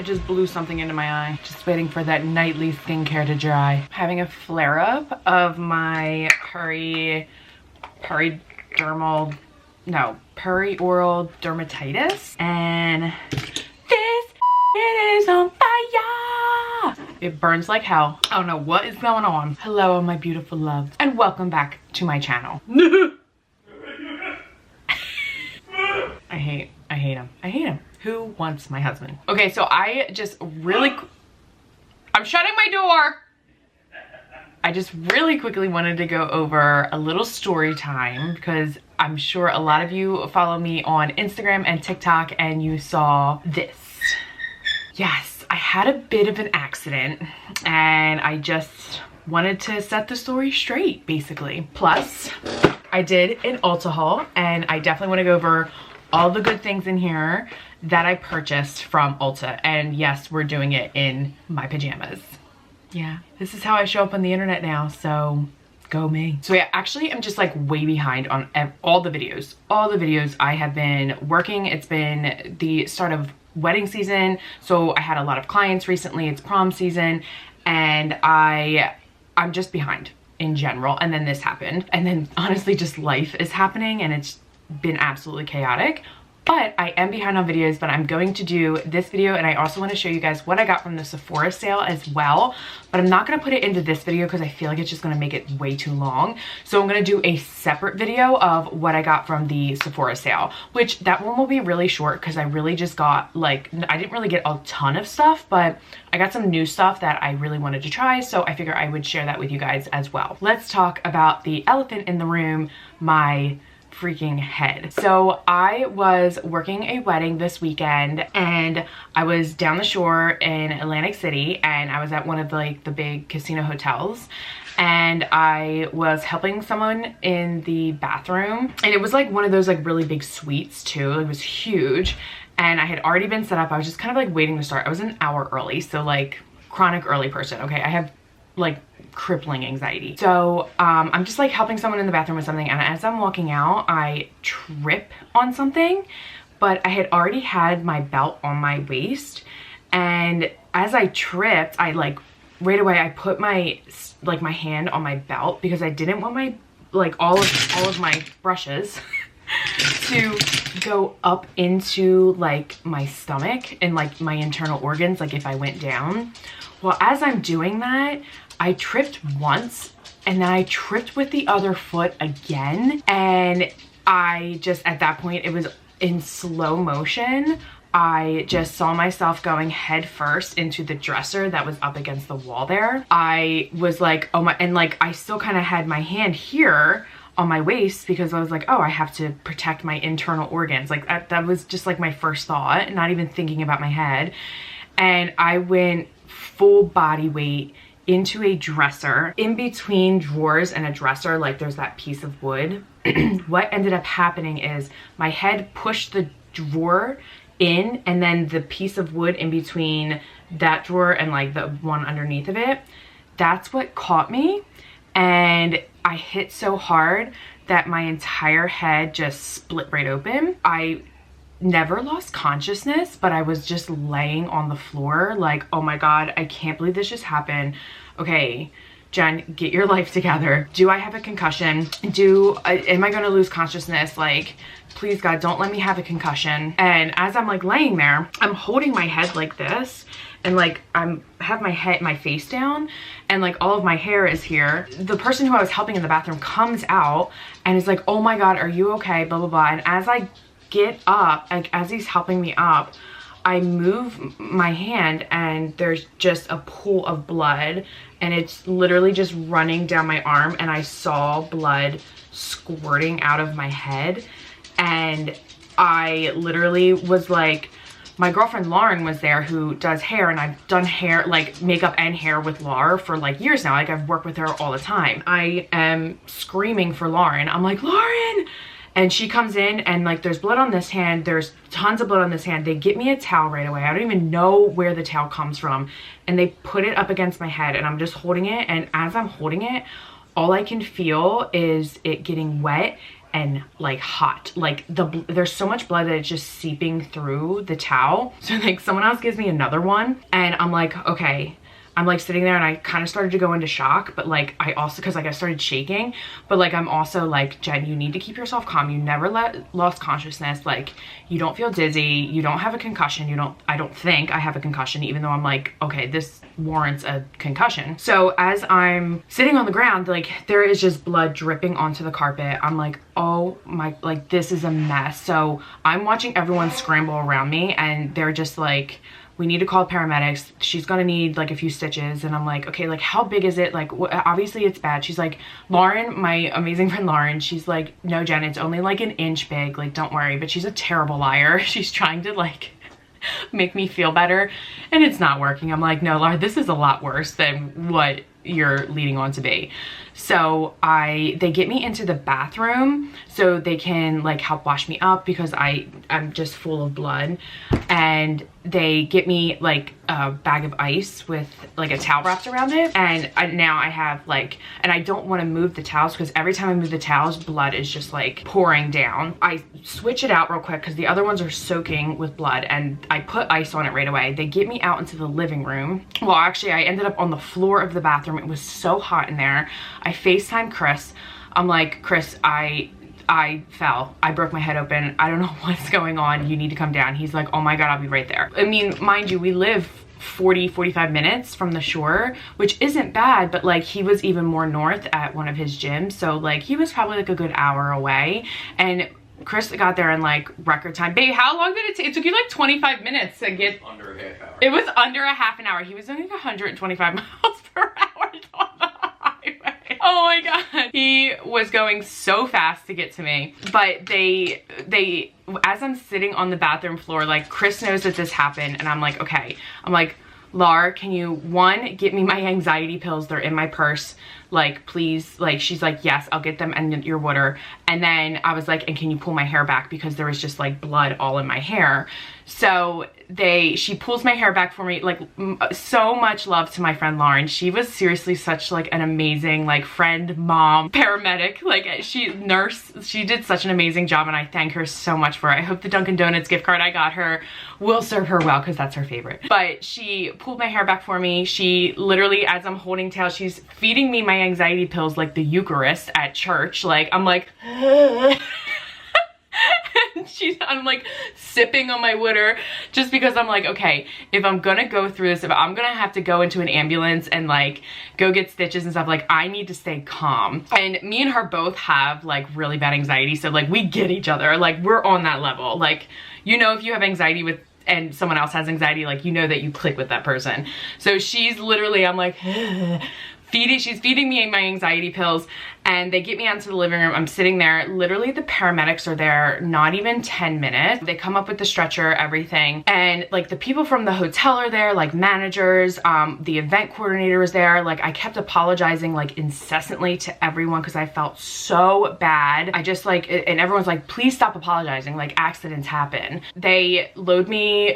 just blew something into my eye. Just waiting for that nightly skincare to dry. Having a flare up of my perioral dermatitis. And this is on fire. It burns like hell. I don't know what is going on. Hello, my beautiful loves, and welcome back to my channel. I hate him. I hate him. Who wants my husband? Okay, so I'm shutting my door. I just really quickly wanted to go over a little story time because I'm sure a lot of you follow me on Instagram and TikTok and you saw this. Yes, I had a bit of an accident and I just wanted to set the story straight, basically. Plus, I did an Ulta haul and I definitely want to go over all the good things in here that I purchased from Ulta. And yes, we're doing it in my pajamas. Yeah, this is how I show up on the internet now, so go me. So yeah, actually I'm just like way behind on all the videos. All the videos I have been working. It's been the start of wedding season, so I had a lot of clients recently. It's prom season and I'm just behind in general. And then this happened. And then honestly just life is happening and it's been absolutely chaotic. But I am behind on videos, but I'm going to do this video and I also want to show you guys what I got from the Sephora sale as well. But I'm not going to put it into this video because I feel like it's just going to make it way too long. So I'm going to do a separate video of what I got from the Sephora sale, which that one will be really short because I really just got like, I didn't really get a ton of stuff, but I got some new stuff that I really wanted to try. So I figure I would share that with you guys as well. Let's talk about the elephant in the room, my freaking head. So I was working a wedding this weekend and I was down the shore in Atlantic City and I was at one of the big casino hotels and I was helping someone in the bathroom and it was like one of those like really big suites too. It was huge and I had already been set up. I was just kind of like waiting to start. I was an hour early, so like chronic early person. Okay, I have like crippling anxiety. So I'm just like helping someone in the bathroom with something and as I'm walking out I trip on something, but I had already had my belt on my waist and as I tripped I like right away I put my hand on my belt because I didn't want my all of my brushes to go up into like my stomach and like my internal organs, like if I went down. Well, as I'm doing that, I tripped once and then I tripped with the other foot again. And I just, at that point, it was in slow motion. I just saw myself going head first into the dresser that was up against the wall there. I was like, oh my, and like I still kind of had my hand here on my waist because I was like, oh, I have to protect my internal organs. Like that was just like my first thought, not even thinking about my head. And I went full body weight into a dresser. In between drawers and a dresser, like there's that piece of wood. What ended up happening is my head pushed the drawer in and then the piece of wood in between that drawer and like the one underneath of it, that's what caught me. And I hit so hard that my entire head just split right open. I never lost consciousness, but I was just laying on the floor like, oh my God, I can't believe this just happened. Okay, Jen, get your life together. Do I have a concussion? Am I gonna lose consciousness? Like, please God, don't let me have a concussion. And as I'm like laying there, I'm holding my head like this and like have my face down and like all of my hair is here. The person who I was helping in the bathroom comes out and is like, oh my God, are you okay? Blah, blah, blah. And as I get up, like as he's helping me up, I move my hand and there's just a pool of blood and it's literally just running down my arm and I saw blood squirting out of my head. And I literally was like, my girlfriend Lauren was there who does hair and I've done hair, like makeup and hair with Laura for like years now. Like I've worked with her all the time. I am screaming for Lauren. I'm like, Lauren! And she comes in and like there's blood on this hand, there's tons of blood on this hand. They get me a towel right away. I don't even know where the towel comes from. And they put it up against my head and I'm just holding it. And as I'm holding it, all I can feel is it getting wet and like hot. Like there's so much blood that it's just seeping through the towel. So like someone else gives me another one and I'm like, okay. I'm like sitting there and I kind of started to go into shock, but like I also, cause like I started shaking, but like I'm also like, Jen, you need to keep yourself calm. You never lost consciousness. Like you don't feel dizzy. You don't have a concussion. I don't think I have a concussion, even though I'm like, okay, this warrants a concussion. So as I'm sitting on the ground, like there is just blood dripping onto the carpet. I'm like, oh my, like this is a mess. So I'm watching everyone scramble around me and they're just like, we need to call paramedics. She's gonna need like a few stitches. And I'm like, okay, like how big is it? Like obviously it's bad. She's like, Lauren, my amazing friend Lauren, she's like, no, Jen, it's only like an inch big. Like, don't worry. But she's a terrible liar. She's trying to like make me feel better and it's not working. I'm like, no, Lauren, this is a lot worse than what you're leading on to be. So they get me into the bathroom so they can like help wash me up because I'm just full of blood, and they get me like a bag of ice with like a towel wrapped around it, and now I have like, and I don't want to move the towels because every time I move the towels, blood is just like pouring down. I switch it out real quick because the other ones are soaking with blood, and I put ice on it right away. They get me out into the living room. Well, actually I ended up on the floor of the bathroom. It was so hot in there. I FaceTime Chris. I'm like, Chris, I fell. I broke my head open. I don't know what's going on. You need to come down. He's like, oh my God, I'll be right there. I mean, mind you, we live 45 minutes from the shore, which isn't bad, but like he was even more north at one of his gyms. So like he was probably like a good hour away, and Chris got there in like record time. Babe, how long did it take? It took you like 25 minutes to get. Under a half hour. It was under a half an hour. He was doing like 125 miles per hour on the highway. Oh my God. He was going so fast to get to me. But they, as I'm sitting on the bathroom floor, like Chris knows that this happened, and I'm like, okay. I'm like, Lar, can you, one, get me my anxiety pills? They're in my purse. Like, please. Like, she's like, yes, I'll get them and your water. And then I was like, and can you pull my hair back? Because there was just like blood all in my hair. So she pulls my hair back for me. Like, so much love to my friend Lauren. She was seriously such like an amazing like friend, mom, paramedic, like she did such an amazing job, and I thank her so much for it. I hope the Dunkin' Donuts gift card I got her will serve her well, because that's her favorite. But she pulled my hair back for me. She literally, as I'm holding tail, she's feeding me my anxiety pills like the Eucharist at church. Like, I'm like I'm like sipping on my water, just because I'm like, okay, if I'm gonna go through this, if I'm gonna have to go into an ambulance and like go get stitches and stuff, like I need to stay calm. And me and her both have like really bad anxiety, so like we get each other, like we're on that level. Like, you know, if you have anxiety with and someone else has anxiety, like you know that you click with that person. So she's literally, I'm like she's feeding me my anxiety pills, and they get me out into the living room. I'm sitting there. Literally, the paramedics are there not even 10 minutes. They come up with the stretcher, everything. And like the people from the hotel are there, like managers, the event coordinator was there. Like I kept apologizing like incessantly to everyone because I felt so bad. I just like, and everyone's like, please stop apologizing. Like accidents happen. They load me,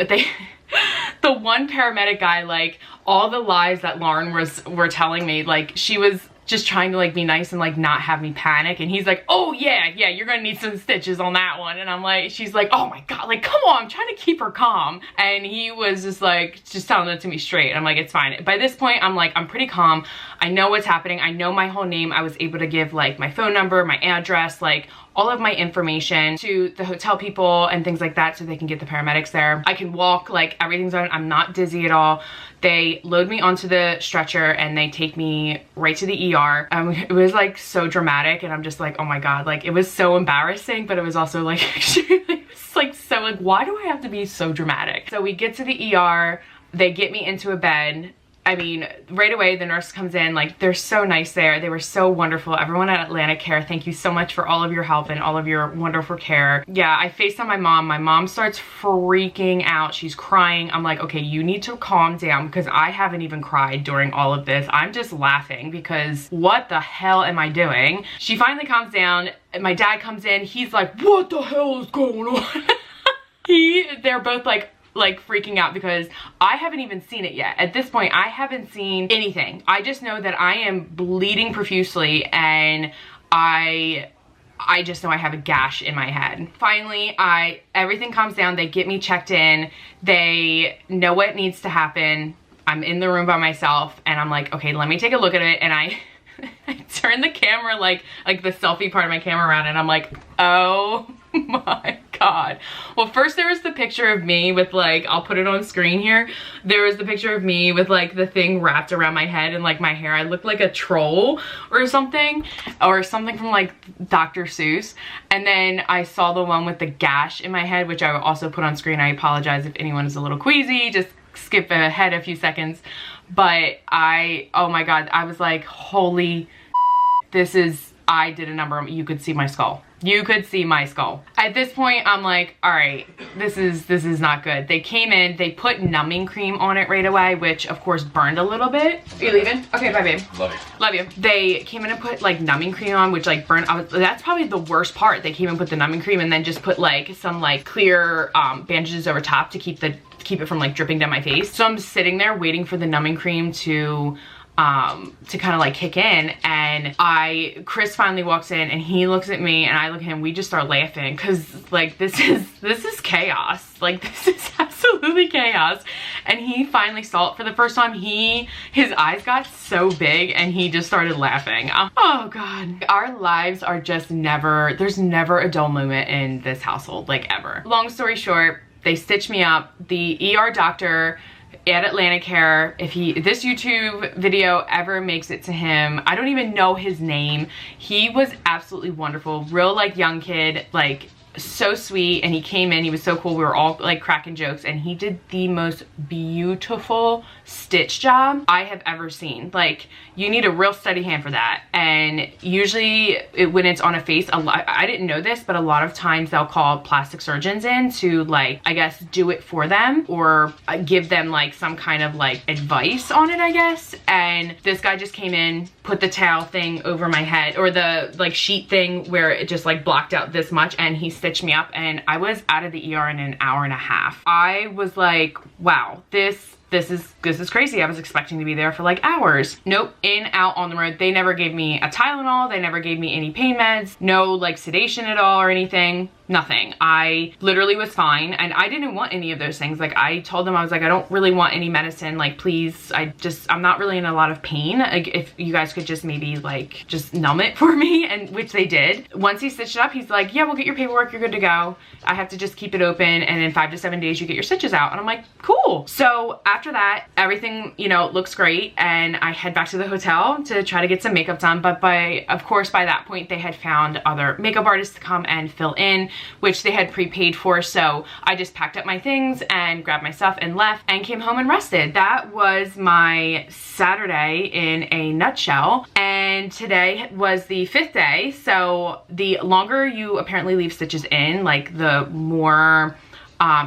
the one paramedic guy, like all the lies that Lauren were telling me, like she was just trying to like be nice and like not have me panic, and he's like, oh yeah, you're gonna need some stitches on that one. And I'm like, she's like, oh my God, like come on, I'm trying to keep her calm. And he was just like, just telling it to me straight. I'm like, it's fine. By this point, I'm like, I'm pretty calm. I know what's happening. I know my whole name. I was able to give like my phone number, my address, like all of my information to the hotel people and things like that, so they can get the paramedics there. I can walk, like everything's on. I'm not dizzy at all. They load me onto the stretcher and they take me right to the ER. It was like so dramatic, and I'm just like, oh my God, like it was so embarrassing, but it was also like, it was like so like, why do I have to be so dramatic? So we get to the ER, they get me into a bed. I mean, right away, the nurse comes in, like, they're so nice there. They were so wonderful. Everyone at Atlantic Care, thank you so much for all of your help and all of your wonderful care. Yeah, I FaceTime my mom. My mom starts freaking out. She's crying. I'm like, okay, you need to calm down, because I haven't even cried during all of this. I'm just laughing because what the hell am I doing? She finally calms down. My dad comes in. He's like, what the hell is going on? They're both like freaking out, because I haven't even seen it yet. At this point, I haven't seen anything. I just know that I am bleeding profusely, and I I just know I have a gash in my head. Finally, everything calms down. They get me checked in. They know what needs to happen. I'm in the room by myself and I'm like, okay, let me take a look at it. And I turn the camera, like the selfie part of my camera around, and I'm like, oh my God. Well, first there was the picture of me with like, I'll put it on screen here. There was the picture of me with like the thing wrapped around my head and like my hair. I looked like a troll or something from like Dr. Seuss. And then I saw the one with the gash in my head, which I will also put on screen. I apologize if anyone is a little queasy, just skip ahead a few seconds. But oh my God, I was like, holy, I did a number. You could see my skull. You could see my skull. At this point, I'm like, all right, this is not good. They came in, they put numbing cream on it right away, which of course burned a little bit. Are you leaving? Okay, bye babe. Love you. Love you. They came in and put like numbing cream on, which like burned. That's probably the worst part. They came and put the numbing cream and then just put like some like clear bandages over top to keep it from like dripping down my face. So I'm sitting there waiting for the numbing cream to kind of like kick in, and Chris finally walks in and he looks at me and I look at him. We just start laughing because like this is chaos. Like this is absolutely chaos. And he finally saw it for the first time. His eyes got so big and he just started laughing. Oh God. Our lives are just there's never a dull moment in this household, like ever. Long story short, they stitched me up. The ER doctor at Atlanticare, if this YouTube video ever makes it to him, I don't even know his name. He was absolutely wonderful, real like young kid, like so sweet. And he came in, he was so cool. We were all like cracking jokes and he did the most beautiful stitch job I have ever seen. Like, you need a real steady hand for that. And usually when it's on a face, I didn't know this, but a lot of times they'll call plastic surgeons in to like, I guess, do it for them or give them like some kind of like advice on it, I guess. And this guy just came in, put the towel thing over my head, or the like sheet thing where it just like blocked out this much, and he stitched me up and I was out of the ER in an hour and a half. I was like, wow, this is crazy. I was expecting to be there for like hours. Nope, in, out, on the road. They never gave me a Tylenol. They never gave me any pain meds. No like sedation at all or anything. Nothing. I literally was fine and I didn't want any of those things. Like I told them, I was like, I don't really want any medicine. Like please, I'm not really in a lot of pain. Like if you guys could just maybe like just numb it for me, and which they did. Once he stitched it up, he's like, yeah, we'll get your paperwork. You're good to go. I have to just keep it open and in 5 to 7 days you get your stitches out. And I'm like, cool. So after that, everything, you know, looks great. And I head back to the hotel to try to get some makeup done. But of course, by that point they had found other makeup artists to come and fill in, which they had prepaid for. So I just packed up my things and grabbed my stuff and left and came home and rested. That was my Saturday in a nutshell. And today was the 5th day. So the longer you apparently leave stitches in, like the more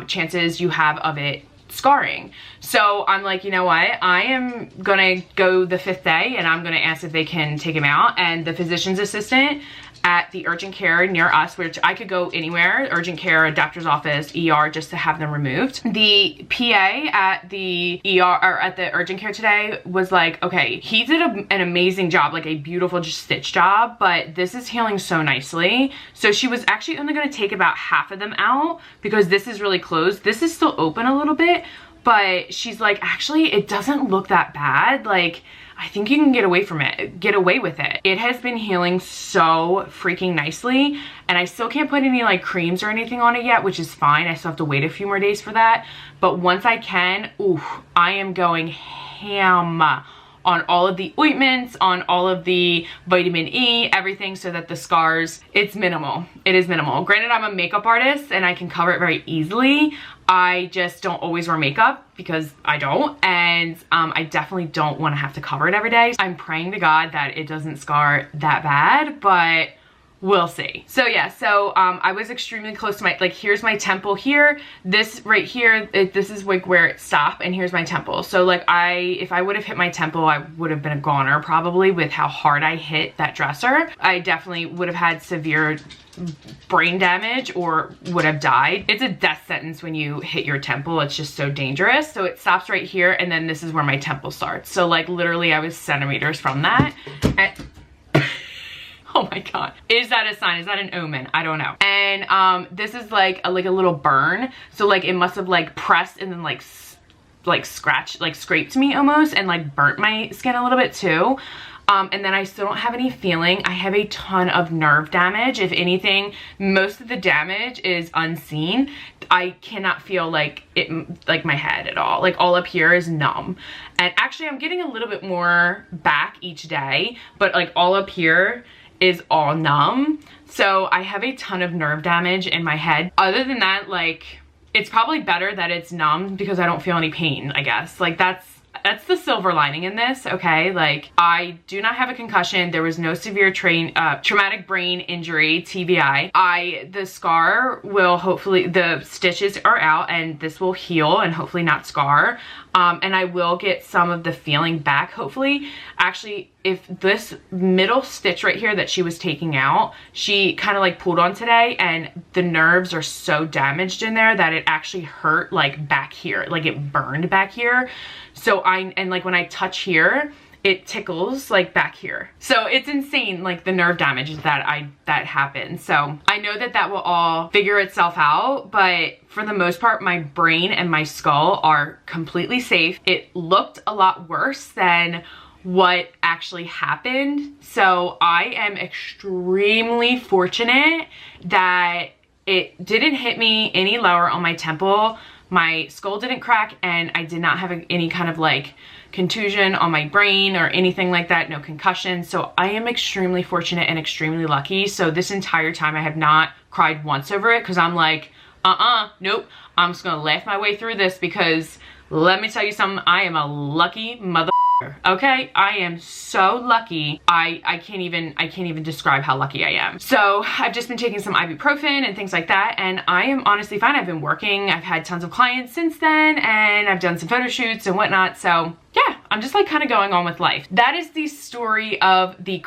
chances you have of it scarring. So I'm like, you know what? I am gonna go the 5th day and I'm gonna ask if they can take him out. And the physician's assistant at the urgent care near us, which I could go anywhere, urgent care, a doctor's office, ER, just to have them removed. The PA at the ER, or at the urgent care today, was like, okay, he did an amazing job, like a beautiful just stitch job, but this is healing so nicely. So she was actually only gonna take about half of them out because this is really closed. This is still open a little bit, but she's like, actually, it doesn't look that bad. Like, I think you can get away with it. It has been healing so freaking nicely, and I still can't put any like creams or anything on it yet, which is fine. I still have to wait a few more days for that. But once I can, ooh, I am going ham on all of the ointments, on all of the vitamin E, everything, so that the scars, it's minimal. It is minimal. Granted, I'm a makeup artist and I can cover it very easily. I just don't always wear makeup because I don't, and I definitely don't want to have to cover it every day. I'm praying to God that it doesn't scar that bad, but we'll see. So yeah, so I was extremely close to my, like, here's my temple here. This right here, this is like where it stopped, and here's my temple. So like if I would have hit my temple, I would have been a goner probably with how hard I hit that dresser. I definitely would have had severe brain damage or would have died. It's a death sentence when you hit your temple. It's just so dangerous. So it stops right here, and then this is where my temple starts. So like literally I was centimeters from that. And oh my God. Is that a sign? Is that an omen? I don't know. And this is like a little burn. So like it must have like pressed and then like scratched, like scraped me almost, and like burnt my skin a little bit too. And then I still don't have any feeling. I have a ton of nerve damage. If anything, most of the damage is unseen. I cannot feel like my head at all. Like all up here is numb. And actually I'm getting a little bit more back each day, but like all up here is all numb. So I have a ton of nerve damage in my head. Other than that, like, it's probably better that it's numb because I don't feel any pain, I guess. Like that's the silver lining in this, okay? Like, I do not have a concussion. There was no severe traumatic brain injury, TBI. The scar will hopefully, the stitches are out and this will heal and hopefully not scar. And I will get some of the feeling back, hopefully. Actually, if this middle stitch right here that she was taking out, she kind of like pulled on today, and the nerves are so damaged in there that it actually hurt like back here, like it burned back here. So and like when I touch here, it tickles like back here. So it's insane, like the nerve damage that happened. So I know that will all figure itself out, but for the most part, my brain and my skull are completely safe. It looked a lot worse than what actually happened. So I am extremely fortunate that it didn't hit me any lower on my temple. My skull didn't crack, and I did not have any kind of like contusion on my brain or anything like that, no concussion. So I am extremely fortunate and extremely lucky. So this entire time I have not cried once over it because I'm like, nope, I'm just gonna laugh my way through this because let me tell you something, I am a lucky mother. Okay, I am so lucky. I can't even describe how lucky I am. So I've just been taking some ibuprofen and things like that, and I am honestly fine. I've been working. I've had tons of clients since then, and I've done some photo shoots and whatnot. So yeah, I'm just like kind of going on with life. That is the story of the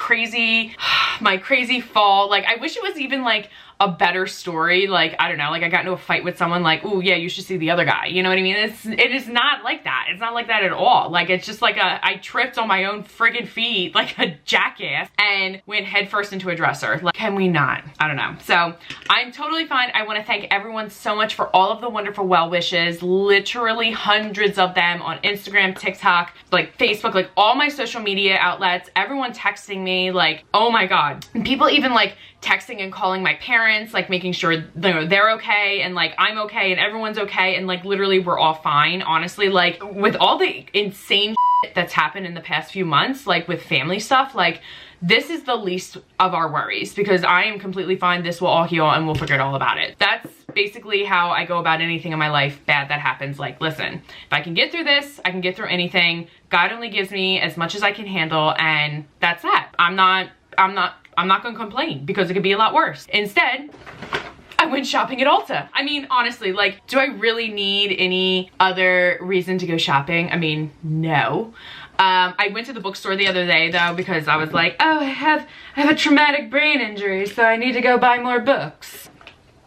my crazy fall. Like, I wish it was even like a better story. Like, I don't know, like I got into a fight with someone, like, oh yeah, you should see the other guy. You know what I mean? It is not like that. It's not like that at all. Like, it's just like I tripped on my own friggin' feet like a jackass and went headfirst into a dresser. Like, can we not? I don't know. So I'm totally fine. I want to thank everyone so much for all of the wonderful well wishes. Literally hundreds of them on Instagram, TikTok, like Facebook, like all my social media outlets. Everyone texting me, like, oh my God. And people even like texting and calling my parents, like making sure they're okay and like I'm okay and everyone's okay, and like literally we're all fine. Honestly, like with all the insane shit that's happened in the past few months, like with family stuff, like this is the least of our worries because I am completely fine. This will all heal and we'll forget all about it. That's basically how I go about anything in my life bad that happens. Like, listen, if I can get through this, I can get through anything. God only gives me as much as I can handle, and that's that. I'm not gonna complain because it could be a lot worse. Instead, I went shopping at Ulta. I mean, honestly, like, do I really need any other reason to go shopping? I mean, no. I went to the bookstore the other day though because I was like, oh, I have a traumatic brain injury, so I need to go buy more books.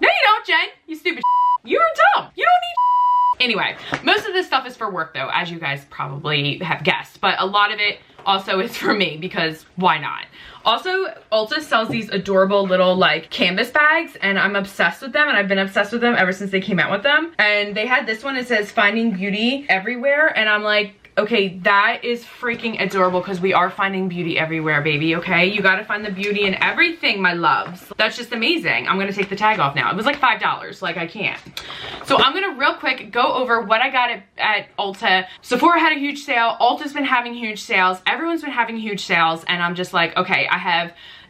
No, you don't, Jen. You stupid. You're dumb. You don't need. Anyway, most of this stuff is for work though, as you guys probably have guessed, but a lot of it also is for me because why not? Also, Ulta sells these adorable little like canvas bags, and I'm obsessed with them, and I've been obsessed with them ever since they came out with them. And they had this one, it says finding beauty everywhere, and I'm like, okay, that is freaking adorable because we are finding beauty everywhere, baby, okay? You gotta find the beauty in everything, my loves. That's just amazing. I'm gonna take the tag off now. It was like $5, like I can't. So I'm gonna real quick go over what I got at Ulta. Sephora had a huge sale. Ulta's been having huge sales. Everyone's been having huge sales, and I'm just like, okay,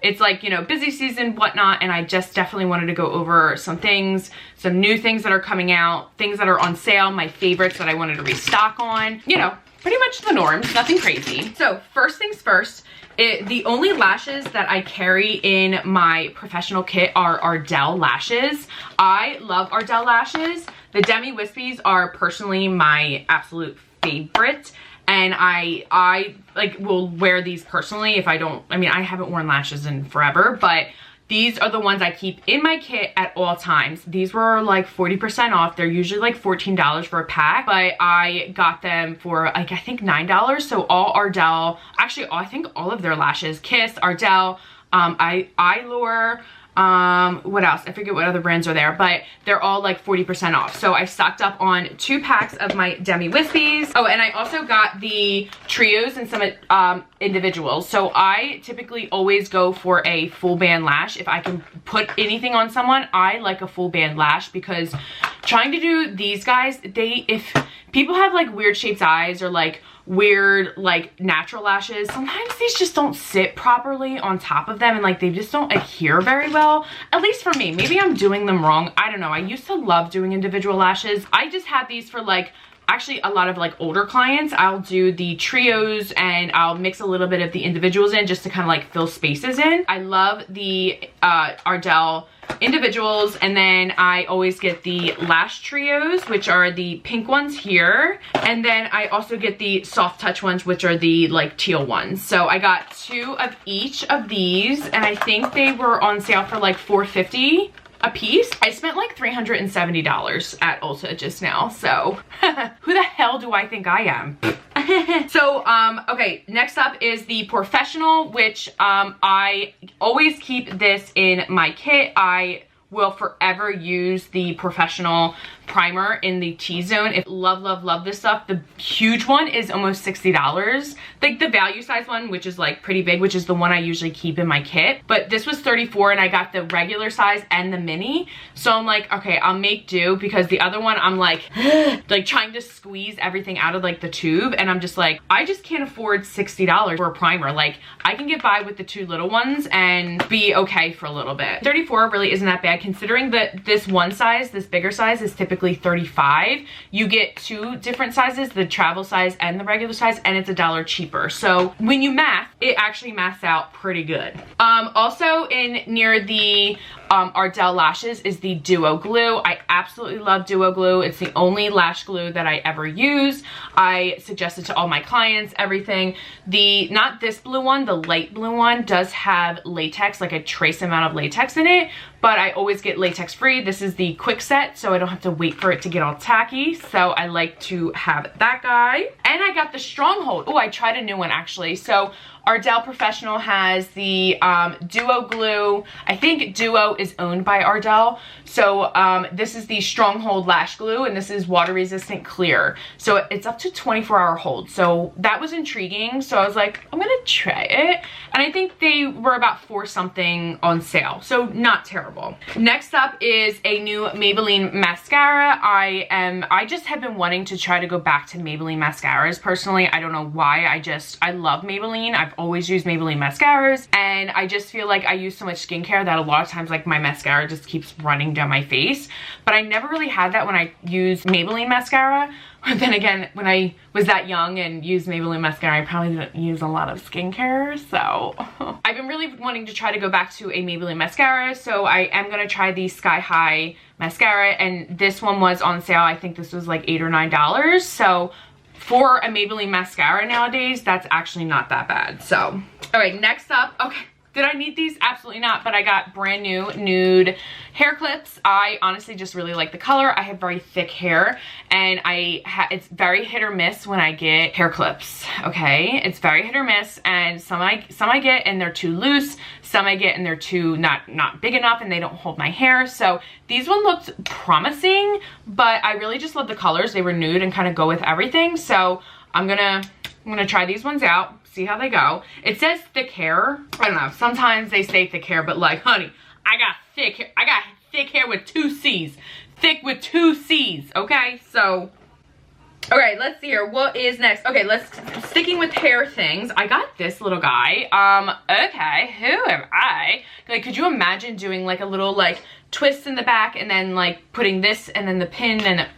it's like, you know, busy season, whatnot, and I just definitely wanted to go over some things, some new things that are coming out, things that are on sale, my favorites that I wanted to restock on, you know, pretty much the norms, nothing crazy. So first things first, the only lashes that I carry in my professional kit are Ardell lashes. I love Ardell lashes. The Demi Wispies are personally my absolute favorite. And I like will wear these personally if I don't, I mean, I haven't worn lashes in forever, but these are the ones I keep in my kit at all times. These were like 40% off. They're usually like $14 for a pack, but I got them for like, I think $9. So all Ardell, actually I think all of their lashes, Kiss, Ardell, Eyelure, what else? I forget what other brands are there, but they're all like 40% off. So I stocked up on 2 packs of my Demi Wispies. Oh, and I also got the trios and some individuals. So I typically always go for a full band lash. If I can put anything on someone, I like a full band lash, because trying to do these guys, if people have like weird shaped eyes or like weird like natural lashes, sometimes these just don't sit properly on top of them, and like they just don't adhere very well, at least for me. Maybe I'm doing them wrong, I don't know. I used to love doing individual lashes. I just had these for like actually a lot of like older clients. I'll do the trios and I'll mix a little bit of the individuals in just to kind of like fill spaces in. I love the Ardell individuals, and then I always get the lash trios, which are the pink ones here, and then I also get the soft touch ones, which are the like teal ones. So I got 2 of each of these, and I think they were on sale for like $4.50 a piece. I spent like $370 at Ulta just now, so who the hell do I think I am? So okay, next up is the Professional, which I always keep this in my kit. I will forever use the Professional primer in the T-zone. Love this stuff. The huge one is almost $60. Like the value size one, which is like pretty big, which is the one I usually keep in my kit, but this was $34 and I got the regular size and the mini. So I'm like, okay, I'll make do, because the other one I'm like like trying to squeeze everything out of like the tube, and I'm just like, I just can't afford $60 for a primer. Like I can get by with the 2 little ones and be okay for a little bit. 34 really isn't that bad, considering that this one size, this bigger size, is typically 35. You get 2 different sizes, the travel size and the regular size, and it's $1 cheaper. So when you math, it actually maths out pretty good. Also in near the Ardell lashes is the Duo Glue. I absolutely love Duo Glue. It's the only lash glue that I ever use. I suggest it to all my clients, everything. Not this blue one, the light blue one does have latex, like a trace amount of latex in it, but I always get latex free. This is the quick set, so I don't have to wait for it to get all tacky. So I like to have that guy. And I got the Stronghold. Oh, I tried a new one actually. So Ardell Professional has the Duo Glue. I think Duo is owned by Ardell. So this is the Stronghold Lash Glue, and this is water resistant clear. So it's up to 24-hour hold. So that was intriguing. So I was like, I'm gonna try it. And I think they were about $4 something on sale. So not terrible. Next up is a new Maybelline mascara. I just have been wanting to try to go back to Maybelline mascaras personally. I don't know why. I love Maybelline. I've always used Maybelline mascaras, and I just feel like I use so much skincare that a lot of times like my mascara just keeps running down my face. But I never really had that when I used Maybelline mascara. But then again, when I was that young and used Maybelline mascara, I probably didn't use a lot of skincare. So I've been really wanting to try to go back to a Maybelline mascara. So I am going to try the Sky High mascara, and this one was on sale. I think this was like $8 or $9. So for a Maybelline mascara nowadays, that's actually not that bad. So, all right, next up, okay. Did I need these? Absolutely not, but I got brand new nude hair clips. I honestly just really like the color. I have very thick hair, and it's very hit or miss when I get hair clips, okay? It's very hit or miss, and some I get and they're too loose, some I get and they're too not big enough and they don't hold my hair. So these one looked promising, but I really just love the colors. They were nude and kind of go with everything. So I'm gonna try these ones out, see how they go. It says thick hair. I don't know, sometimes they say thick hair, but like, honey, I got thick hair. I got thick hair with 2 C's. Thick with 2 C's, okay? So, all right, let's see here. What is next? Okay, sticking with hair things. I got this little guy. Okay, who am I? Like, could you imagine doing like a little like twist in the back and then like putting this and then the pin and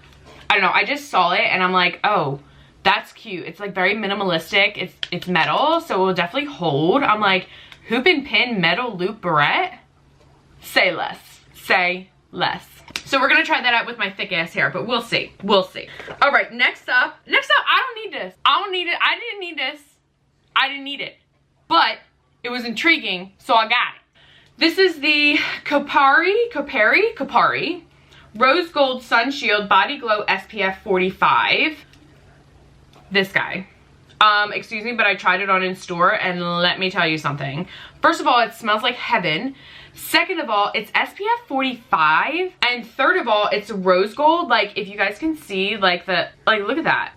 I don't know. I just saw it and I'm like, oh, that's cute. It's like very minimalistic. It's metal, so it will definitely hold. I'm like, hoop and pin metal loop barrette? Say less. Say less. So we're gonna try that out with my thick ass hair, but we'll see. We'll see. All right, next up, I don't need this. I don't need it. I didn't need this. I didn't need it. But it was intriguing, so I got it. This is the Kopari Rose Gold Sun Shield Body Glow SPF 45. This guy. Excuse me, but I tried it on in store, and let me tell you something. First of all, it smells like heaven. Second of all, it's SPF 45. And third of all, it's rose gold. Like, if you guys can see, like, look at that.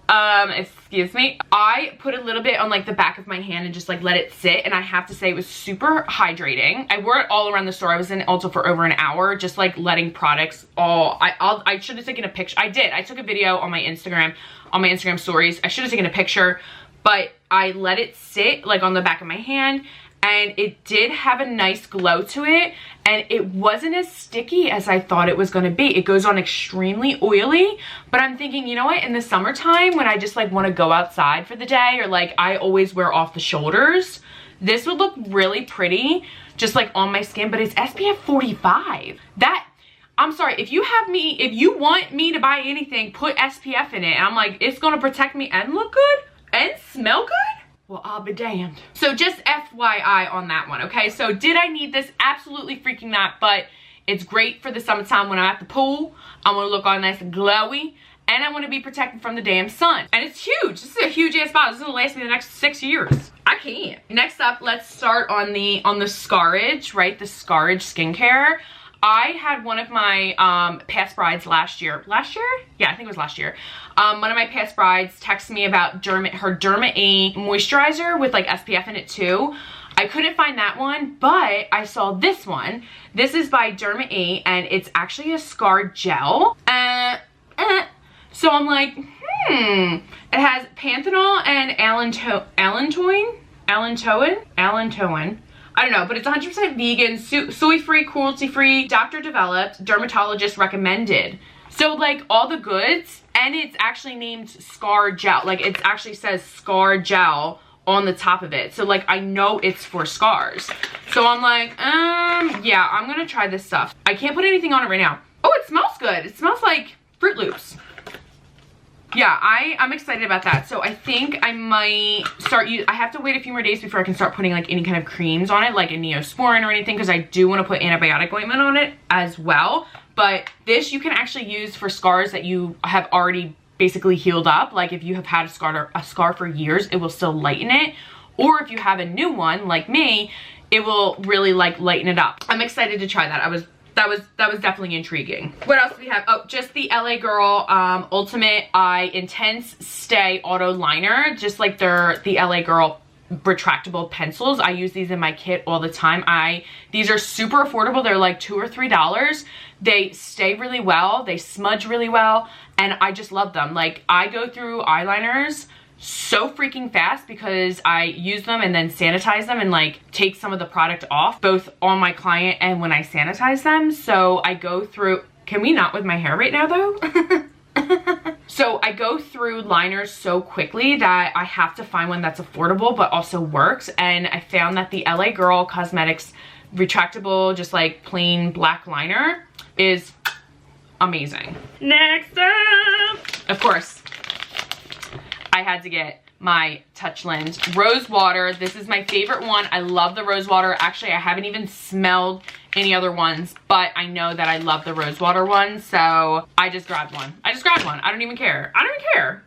Excuse me. I put a little bit on, like, the back of my hand and just, like, let it sit. And I have to say, it was super hydrating. I wore it all around the store. I was in Ulta for over an hour, just, like, letting products all... I should have taken a picture. I did. I took a video on my Instagram stories. I should have taken a picture, but I let it sit, like, on the back of my hand. And it did have a nice glow to it, and it wasn't as sticky as I thought it was going to be. It goes on extremely oily, but I'm thinking, you know what, in the summertime when I just like want to go outside for the day, or like I always wear off the shoulders, this would look really pretty just like on my skin. But it's SPF 45. I'm sorry, if you want me to buy anything, put SPF in it, and I'm like, it's going to protect me and look good and smell good? Well, I'll be damned. So just FYI on that one, okay? So did I need this? Absolutely freaking not, but it's great for the summertime when I'm at the pool. I want to look all nice and glowy, and I want to be protected from the damn sun. And it's huge. This is a huge ass bottle. This is gonna last me the next 6 years. I can't. Next up, let's start on the Scarage, right? The Scarage skincare. I had one of my past brides last year. Last year? Yeah, I think it was last year. One of my past brides texted me about her Derma A moisturizer with like SPF in it too. I couldn't find that one, but I saw this one. This is by Derma A, and it's actually a scar gel. So I'm like, It has panthenol and allantoin. I don't know, but it's 100% vegan, soy-free, cruelty-free, doctor-developed, dermatologist recommended. So, like, all the goods, and it's actually named Scar Gel. Like, it actually says Scar Gel on the top of it. So, like, I know it's for scars. So, I'm like, yeah, I'm gonna try this stuff. I can't put anything on it right now. Oh, it smells good. It smells like Fruit Loops. Yeah, I'm excited about that. So I think I might start I have to wait a few more days before I can start putting like any kind of creams on it, like a Neosporin or anything, because I do want to put antibiotic ointment on it as well. But this you can actually use for scars that you have already basically healed up. Like if you have had a scar for years, it will still lighten it. Or if you have a new one like me, it will really like lighten it up. I'm excited to try that. That was definitely intriguing. What else do we have? Oh, just the LA Girl Ultimate Eye Intense Stay Auto Liner. Just like the LA Girl retractable pencils. I use these in my kit all the time. These are super affordable. They're like $2 or $3. They stay really well. They smudge really well. And I just love them. Like, I go through eyeliners so freaking fast because I use them and then sanitize them and like take some of the product off, both on my client and when I sanitize them. So I go through, can we not with my hair right now though? So I go through liners so quickly that I have to find one that's affordable but also works. And I found that the LA Girl Cosmetics retractable, just like plain black liner is amazing. Next up, of course, I had to get my Touch Lens Rose Water. This is my favorite one. I love the Rose Water. Actually, I haven't even smelled any other ones, but I know that I love the Rose Water one, so I just grabbed one. I don't even care.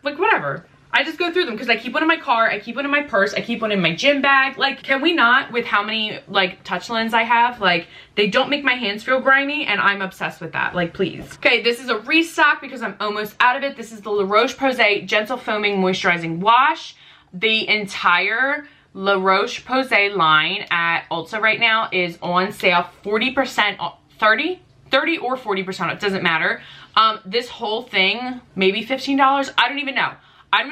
Like, whatever. I just go through them because I keep one in my car, I keep one in my purse, I keep one in my gym bag. Like, can we not, with how many like Touch Lens I have, like they don't make my hands feel grimy, and I'm obsessed with that. Like, please. Okay, this is a restock because I'm almost out of it. This is the La Roche-Posay Gentle Foaming Moisturizing Wash. The entire La Roche-Posay line at Ulta right now is on sale 40%, 30 or 40%, it doesn't matter. This whole thing, maybe $15, I don't even know.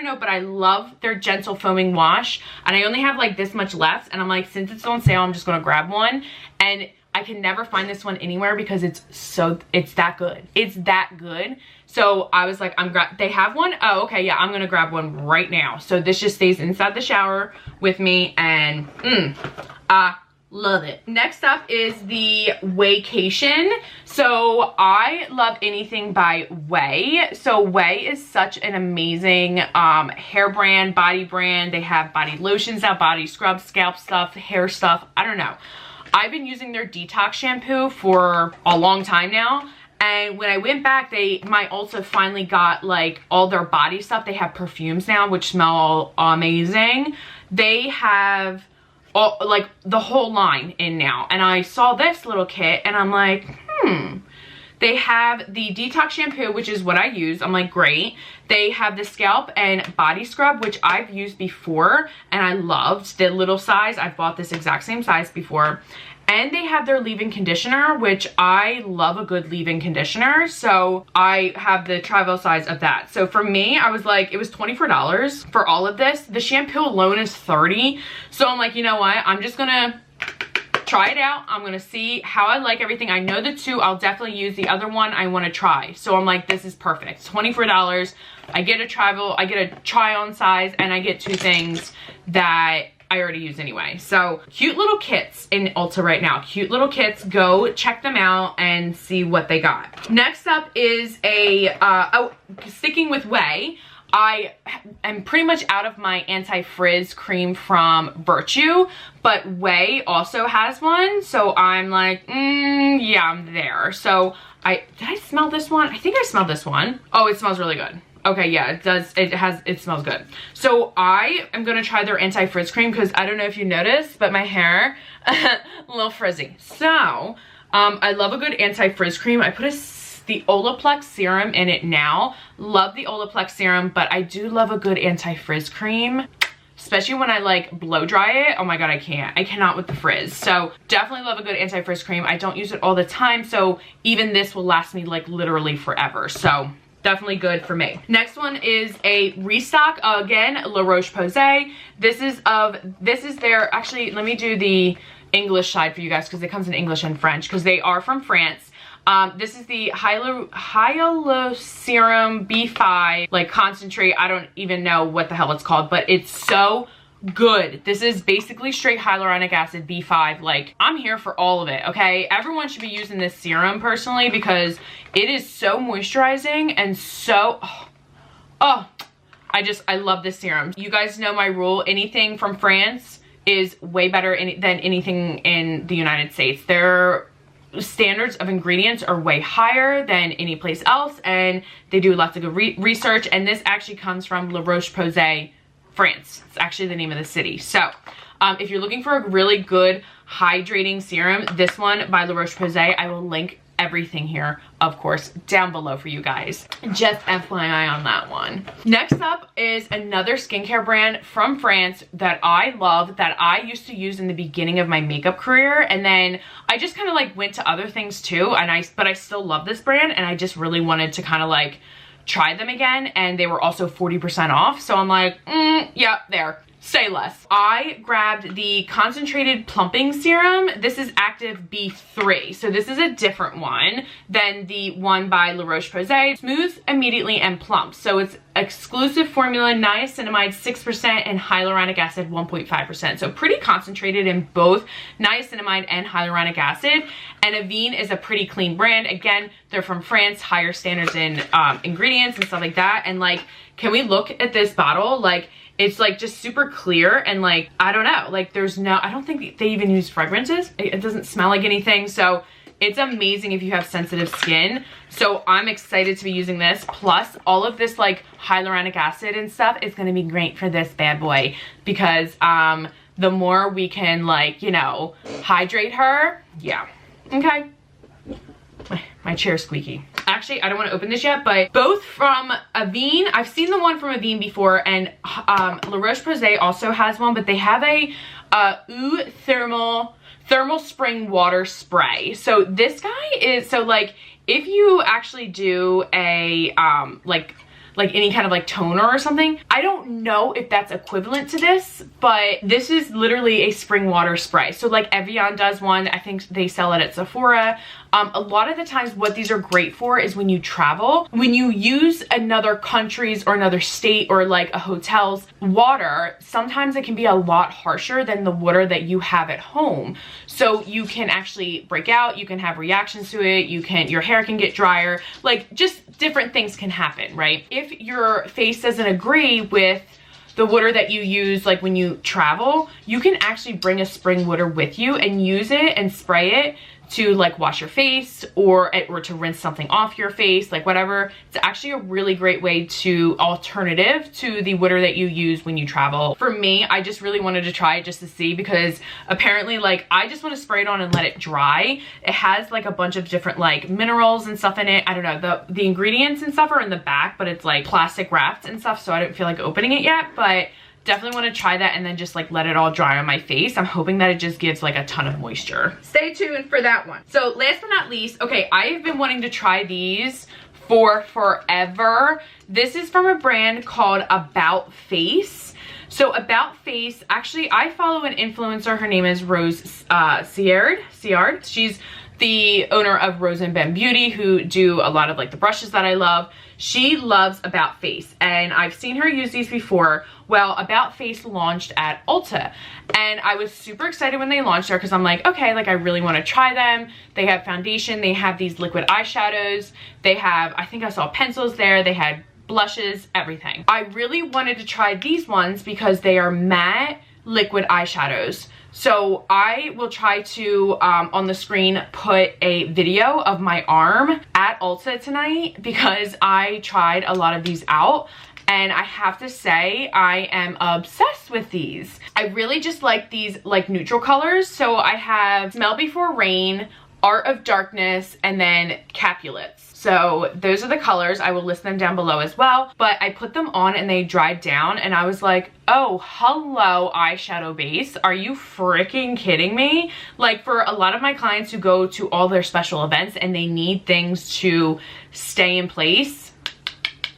But I love their Gentle Foaming Wash, and I only have like this much left, and I'm like, since it's on sale, I'm just gonna grab one. And I can never find this one anywhere because it's that good. It's that good. So I was like, they have one? Oh, okay, yeah, I'm gonna grab one right now. So this just stays inside the shower with me, and love it. Next up is the Waycation. So I love anything by Way. So Way is such an amazing hair brand, body brand. They have body lotions now, body scrubs, scalp stuff, hair stuff. I don't know. I've been using their detox shampoo for a long time now. And when I went back, my Ulta finally got like all their body stuff. They have perfumes now, which smell amazing. They have like the whole line in now. And I saw this little kit and I'm like, They have the detox shampoo, which is what I use. I'm like, great. They have the scalp and body scrub, which I've used before and I loved the little size. I've bought this exact same size before. And they have their leave-in conditioner, which I love a good leave-in conditioner. So I have the travel size of that. So for me, I was like, it was $24 for all of this. The shampoo alone is $30. So I'm like, you know what? I'm just gonna try it out. I'm gonna see how I like everything. I know the two I'll definitely use. The other one I want to try. So I'm like, this is perfect. $24. I get a try on size, and I get two things that I already use anyway. So cute little kits in Ulta right now. Cute little kits. Go check them out and see what they got. Next up is a sticking with Way. I am pretty much out of my anti-frizz cream from Virtue, but Way also has one. So I'm like, yeah, I'm there. So did I smell this one? I think I smelled this one. Oh, it smells really good. Okay, yeah, it does. It smells good. So I am gonna try their anti-frizz cream because I don't know if you noticed, but my hair, a little frizzy. So I love a good anti-frizz cream. I put the Olaplex serum in it now. Love the Olaplex serum, but I do love a good anti-frizz cream, especially when I like blow dry it. Oh my God, I cannot with the frizz. So definitely love a good anti-frizz cream. I don't use it all the time, so even this will last me like literally forever. So definitely good for me. Next one is a restock, again, La Roche-Posay. This is their, actually, let me do the English side for you guys because it comes in English and French because they are from France. This is the Hyaluronic B5, like concentrate. I don't even know what the hell it's called, but it's so good. This is basically straight hyaluronic acid B5. Like, I'm here for all of it, okay? Everyone should be using this serum personally because it is so moisturizing and so, I love this serum. You guys know my rule. Anything from France is way better than anything in the United States. Their standards of ingredients are way higher than any place else, and they do lots of good research. And this actually comes from La Roche-Posay, France. It's actually the name of the city. So if you're looking for a really good hydrating serum, this one by La Roche-Posay, I will link everything here, of course, down below for you guys. Just FYI on that one. Next up is another skincare brand from France that I love, that I used to use in the beginning of my makeup career, and then I just kind of like went to other things too, but I still love this brand, and I just really wanted to kind of like try them again, and they were also 40% off. So I'm like, yeah, there. Say less. I grabbed the concentrated plumping serum. This is active B3. So this is a different one than the one by La Roche-Posay. Smooths immediately and plumps. So it's exclusive formula, niacinamide 6% and hyaluronic acid 1.5%. So pretty concentrated in both niacinamide and hyaluronic acid. And Avene is a pretty clean brand. Again, they're from France, higher standards in ingredients and stuff like that. And like, can we look at this bottle? Like, it's like just super clear, and like, I don't know, like I don't think they even use fragrances. It doesn't smell like anything. So it's amazing if you have sensitive skin. So I'm excited to be using this. Plus all of this like hyaluronic acid and stuff is going to be great for this bad boy, because the more we can like, you know, hydrate her. Yeah. Okay. My chair's squeaky. Actually, I don't want to open this yet, but both from Avene. I've seen the one from Avene before, and La Roche-Posay also has one, but they have a thermal spring water spray. So this guy is, so like, if you actually do a like any kind of like toner or something, I don't know if that's equivalent to this, but this is literally a spring water spray. So like Evian does one, I think they sell it at Sephora. A lot of the times what these are great for is when you travel, when you use another country's or another state or like a hotel's water, sometimes it can be a lot harsher than the water that you have at home. So you can actually break out, you can have reactions to it, your hair can get drier, like just different things can happen, right? If your face doesn't agree with the water that you use, like when you travel, you can actually bring a spring water with you and use it and spray it to like wash your face or to rinse something off your face, like whatever. It's actually a really great way to alternative to the water that you use when you travel. For me, I just really wanted to try it just to see, because apparently like I just want to spray it on and let it dry. It has like a bunch of different like minerals and stuff in it. I don't know, the ingredients and stuff are in the back, but it's like plastic wrapped and stuff, so I don't feel like opening it yet, but definitely want to try that and then just like let it all dry on my face. I'm hoping that it just gives like a ton of moisture. Stay tuned for that one. So last but not least, okay, I have been wanting to try these for forever. This is from a brand called About Face. So About Face, actually I follow an influencer. Her name is Rose Ciard. She's the owner of Rose and Ben Beauty, who do a lot of like the brushes that I love. She loves About Face, and I've seen her use these before. Well, About Face launched at Ulta, and I was super excited when they launched there because I'm like, okay, like I really want to try them. They have foundation, they have these liquid eyeshadows, they have, I think I saw pencils there, they had blushes, everything. I really wanted to try these ones because they are matte liquid eyeshadows. So I will try to, on the screen, put a video of my arm at Ulta tonight because I tried a lot of these out. And I have to say, I am obsessed with these. I really just like these like neutral colors. So I have Smell Before Rain, Art of Darkness, and then Capulets. So those are the colors. I will list them down below as well. But I put them on and they dried down and I was like, oh, hello eyeshadow base. Are you freaking kidding me? Like for a lot of my clients who go to all their special events and they need things to stay in place,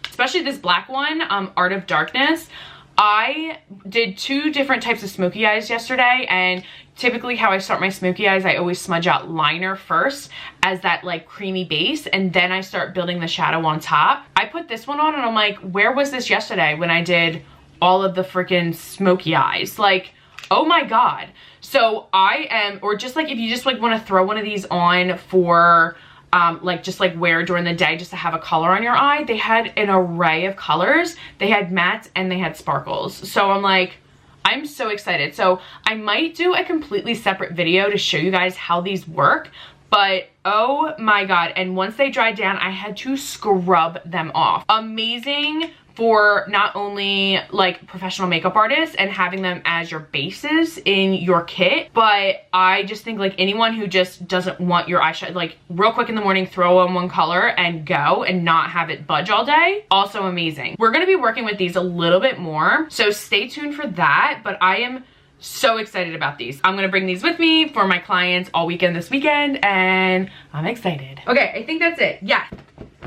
especially this black one, Art of Darkness. I did 2 different types of smoky eyes yesterday, and typically how I start my smoky eyes, I always smudge out liner first as that like creamy base, and then I start building the shadow on top. I put this one on and I'm like, where was this yesterday when I did all of the freaking smoky eyes? Like, oh my God. So I am, or just like if you just like want to throw one of these on for like just like wear during the day just to have a color on your eye, they had an array of colors. They had mattes and they had sparkles. So I'm like, I'm so excited. So I might do a completely separate video to show you guys how these work, but oh my God. And once they dried down, I had to scrub them off. Amazing for not only like professional makeup artists and having them as your bases in your kit, but I just think like anyone who just doesn't want your eyeshadow, like real quick in the morning, throw on one color and go and not have it budge all day, also amazing. We're gonna be working with these a little bit more, so stay tuned for that, but I am so excited about these. I'm gonna bring these with me for my clients all weekend this weekend, and I'm excited. Okay, I think that's it. Yeah,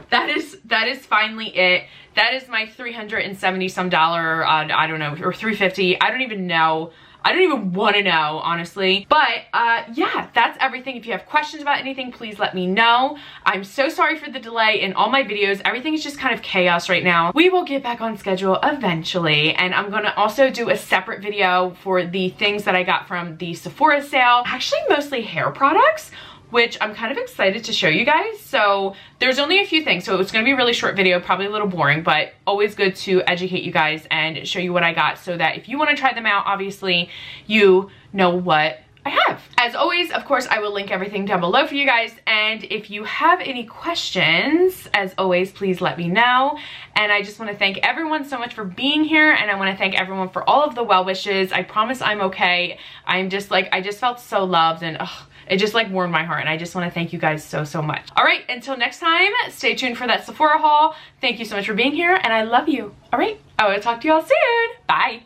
that is finally it. That is my $370 some, I don't know, or $350. I don't even know. I don't even want to know, honestly. But yeah, that's everything. If you have questions about anything, please let me know. I'm so sorry for the delay in all my videos. Everything is just kind of chaos right now. We will get back on schedule eventually. And I'm gonna also do a separate video for the things that I got from the Sephora sale. Actually, mostly hair products, which I'm kind of excited to show you guys. So there's only a few things, so it's gonna be a really short video, probably a little boring, but always good to educate you guys and show you what I got so that if you wanna try them out, obviously you know what I have. As always, of course, I will link everything down below for you guys, and if you have any questions, as always, please let me know. And I just want to thank everyone so much for being here, and I want to thank everyone for all of the well wishes. I promise I'm okay. I'm just like, I just felt so loved, and it just like warmed my heart, and I just want to thank you guys so, so much. All right, until next time, stay tuned for that Sephora haul. Thank you so much for being here, and I love you. All right, I will talk to you all soon. Bye.